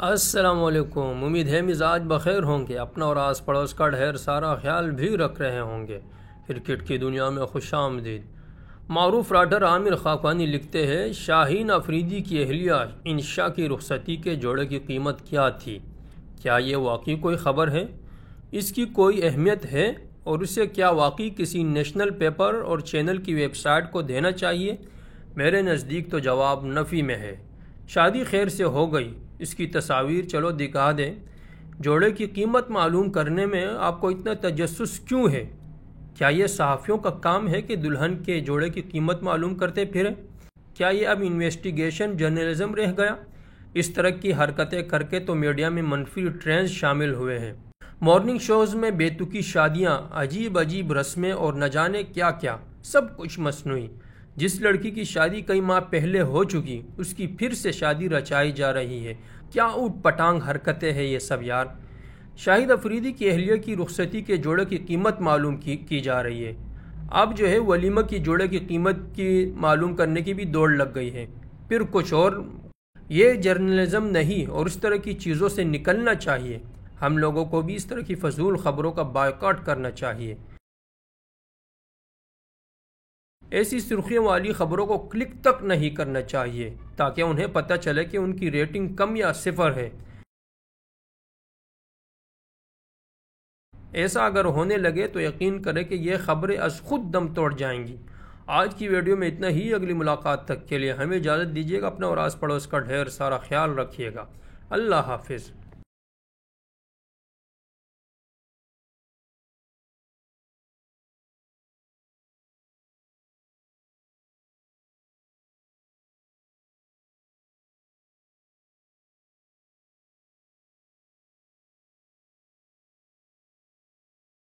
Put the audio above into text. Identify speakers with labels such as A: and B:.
A: السلام علیکم۔ امید ہے مزاج بخیر ہوں گے، اپنا اور آس پڑوس کا ڈھیر سارا خیال بھی رکھ رہے ہوں گے۔ کرکٹ کی دنیا میں خوش آمدید۔ معروف رائٹر عامر خاقانی لکھتے ہیں، شاہین افریدی کی اہلیہ انشا کی رخصتی کے جوڑے کی قیمت کیا تھی؟ کیا یہ واقعی کوئی خبر ہے؟ اس کی کوئی اہمیت ہے اور اسے کیا واقعی کسی نیشنل پیپر اور چینل کی ویب سائٹ کو دینا چاہیے؟ میرے نزدیک تو جواب نفی میں ہے۔ شادی خیر سے ہو گئی، اس کی تصاویر چلو دکھا دیں۔ جوڑے کی قیمت معلوم کرنے میں آپ کو اتنا تجسس کیوں ہے؟ کیا یہ صحافیوں کا کام ہے کہ دلہن کے جوڑے کی قیمت معلوم کرتے پھریں؟ کیا یہ اب انویسٹیگیشن جرنلزم رہ گیا؟ اس طرح کی حرکتیں کر کے تو میڈیا میں منفی ٹرینڈز شامل ہوئے ہیں۔ مارننگ شوز میں بے تکی شادیاں، عجیب عجیب رسمیں اور نہ جانے کیا کیا، سب کچھ مصنوعی۔ جس لڑکی کی شادی کئی ماہ پہلے ہو چکی، اس کی پھر سے شادی رچائی جا رہی ہے۔ کیا اوٹ پٹانگ حرکتیں ہیں یہ سب یار۔ شاہد افریدی کی اہلیہ کی رخصتی کے جوڑے کی قیمت معلوم کی جا رہی ہے۔ اب جو ہے ولیمہ کی جوڑے کی قیمت کی معلوم کرنے کی بھی دوڑ لگ گئی ہے۔ پھر کچھ اور، یہ جرنلزم نہیں اور اس طرح کی چیزوں سے نکلنا چاہیے۔ ہم لوگوں کو بھی اس طرح کی فضول خبروں کا بائیکاٹ کرنا چاہیے۔ ایسی سرخیوں والی خبروں کو کلک تک نہیں کرنا چاہیے تاکہ انہیں پتہ چلے کہ ان کی ریٹنگ کم یا صفر ہے۔ ایسا اگر ہونے لگے تو یقین کریں کہ یہ خبریں از خود دم توڑ جائیں گی۔ آج کی ویڈیو میں اتنا ہی۔ اگلی ملاقات تک کے لیے ہمیں اجازت دیجیے گا۔ اپنا اور آس پڑوس کا ڈھیر سارا خیال رکھیے گا۔ اللہ حافظ۔